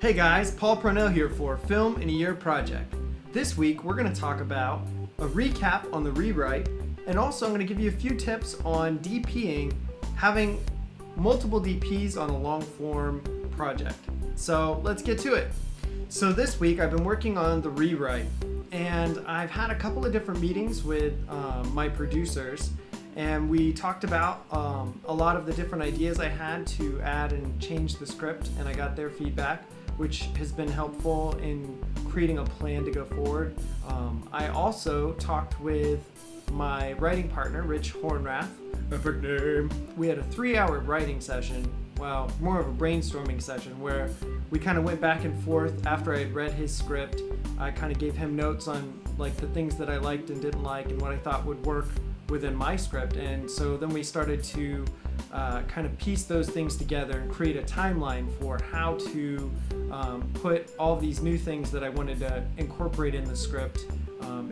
Hey guys, Paul Pronell here for Film in a Year Project. This week we're going to talk about a recap on the rewrite, and also I'm going to give you a few tips on DPing, having multiple DPs on a long form project. So let's get to it. So this week I've been working on the rewrite, and I've had a couple of different meetings with my producers, and we talked about a lot of the different ideas I had to add and change the script, and I got their feedback, which has been helpful in creating a plan to go forward. I also talked with my writing partner, Rich Hornrath, epic name. We had a 3-hour writing session, well, more of a brainstorming session, where we kind of went back and forth. After I had read his script, I kind of gave him notes on like the things that I liked and didn't like and what I thought would work within my script. And so then we started to kind of piece those things together and create a timeline for how to put all these new things that I wanted to incorporate in the script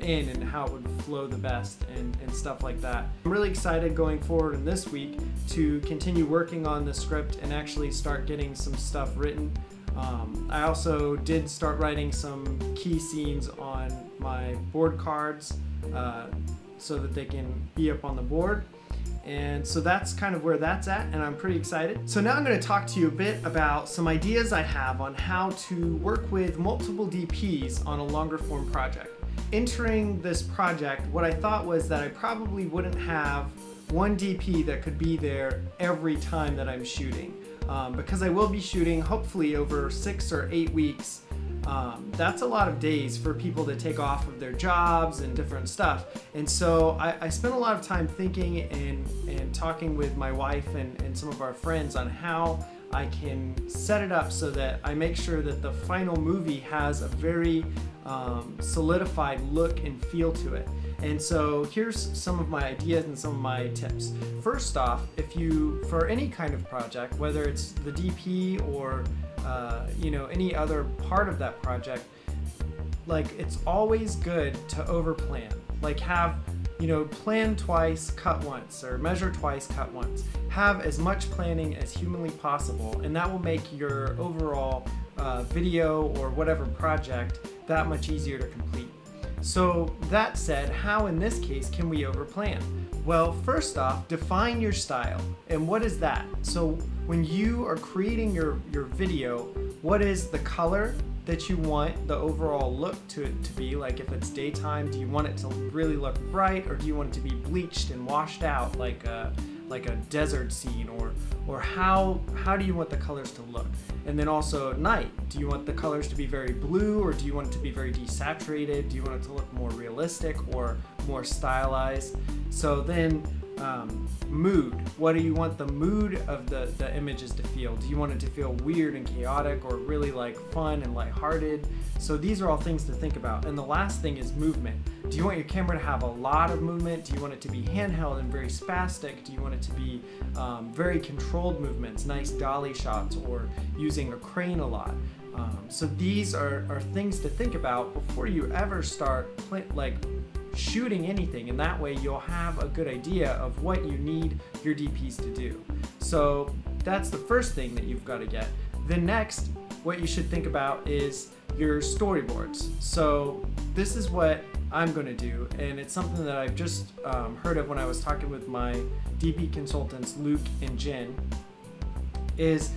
in, and how it would flow the best and stuff like that. I'm really excited going forward in this week to continue working on the script and actually start getting some stuff written. I also did start writing some key scenes on my board cards so that they can be up on the board. And so that's kind of where that's at, and I'm pretty excited. So now I'm going to talk to you a bit about some ideas I have on how to work with multiple DPs on a longer form project. Entering this project, what I thought was that I probably wouldn't have one DP that could be there every time that I'm shooting. Because I will be shooting hopefully over 6 or 8 weeks. That's a lot of days for people to take off of their jobs and different stuff. And so I spent a lot of time thinking and talking with my wife and some of our friends on how I can set it up so that I make sure that the final movie has a very solidified look and feel to it. And so here's some of my ideas and some of my tips. First off, for any kind of project, whether it's the DP or any other part of that project, like it's always good to overplan. Like have, plan twice, cut once, or measure twice, cut once. Have as much planning as humanly possible, and that will make your overall video or whatever project that much easier to complete. So that said, how in this case can we overplan? Well, first off, define your style. And what is that? So when you are creating your video, what is the color that you want the overall look to be? Like if it's daytime, do you want it to really look bright, or do you want it to be bleached and washed out like a desert scene, or how do you want the colors to look? And then also at night, do you want the colors to be very blue, or do you want it to be very desaturated? Do you want it to look more realistic or more stylized? So then mood, what do you want the mood of the images to feel? Do you want it to feel weird and chaotic, or really like fun and lighthearted? So these are all things to think about. And the last thing is movement. Do you want your camera to have a lot of movement? Do you want it to be handheld and very spastic? Do you want it to be very controlled movements, nice dolly shots, or using a crane a lot? So these are things to think about before you ever start shooting anything, and that way you'll have a good idea of what you need your DPs to do. So that's the first thing that you've got to get. Then next, what you should think about is your storyboards. So this is what I'm going to do, and it's something that I've just heard of when I was talking with my DP consultants, Luke and Jen, is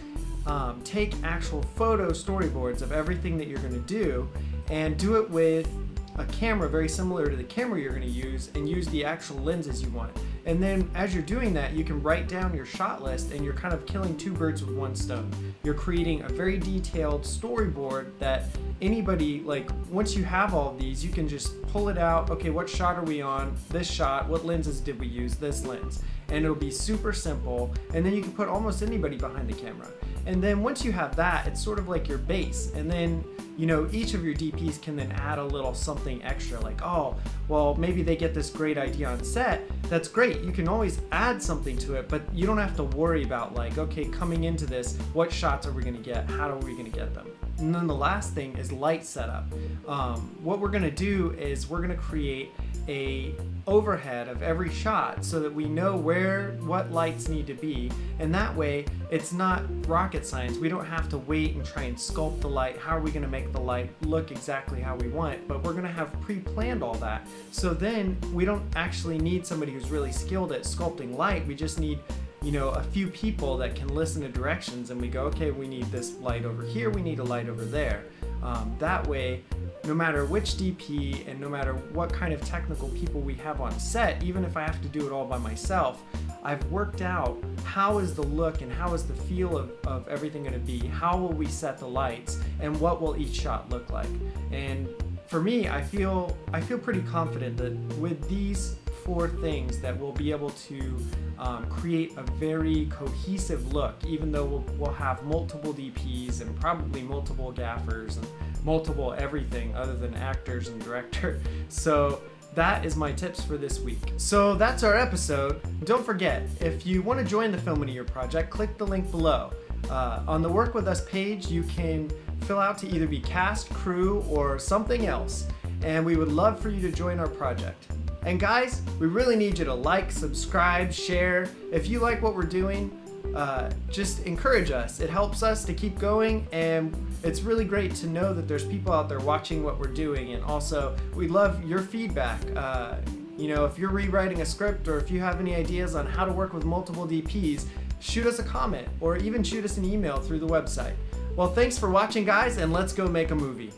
take actual photo storyboards of everything that you're going to do, and do it with a camera very similar to the camera you're going to use, and use the actual lenses you want. And then as you're doing that, you can write down your shot list, and you're kind of killing 2 birds with 1 stone. You're creating a very detailed storyboard that anybody, like once you have all of these, you can just pull it out. Okay, what shot are we on? This shot. What lenses did we use? This lens. And it'll be super simple, and then you can put almost anybody behind the camera. And then once you have that, it's sort of like your base. And then each of your DPs can then add a little something extra, like, oh, well, maybe they get this great idea on set. That's great. You can always add something to it, but you don't have to worry about like, okay, coming into this, what shots are we going to get? How are we going to get them? And then the last thing is light setup. What we're gonna do is we're gonna create a overhead of every shot so that we know what lights need to be, and that way it's not rocket science. We don't have to wait and try and sculpt the light. How are we going to make the light look exactly how we want it? But we're going to have pre-planned all that, so then we don't actually need somebody who's really skilled at sculpting light. We just need a few people that can listen to directions, and we go, okay, we need this light over here, we need a light over there. That way, no matter which DP and no matter what kind of technical people we have on set, even if I have to do it all by myself, I've worked out how is the look and how is the feel of everything going to be, how will we set the lights, and what will each shot look like. And for me, I feel pretty confident that with these 4 things that we'll be able to create a very cohesive look, even though we'll have multiple DPs and probably multiple gaffers and multiple everything other than actors and director. So that is my tips for this week. So that's our episode. Don't forget, if you want to join the Film in a Year project, click the link below. On the Work With Us page, you can fill out to either be cast, crew, or something else. And we would love for you to join our project. And guys, we really need you to like, subscribe, share. If you like what we're doing, just encourage us. It helps us to keep going, and it's really great to know that there's people out there watching what we're doing. And also, we love your feedback. If you're rewriting a script or if you have any ideas on how to work with multiple DPs, shoot us a comment or even shoot us an email through the website. Well, thanks for watching, guys, and let's go make a movie.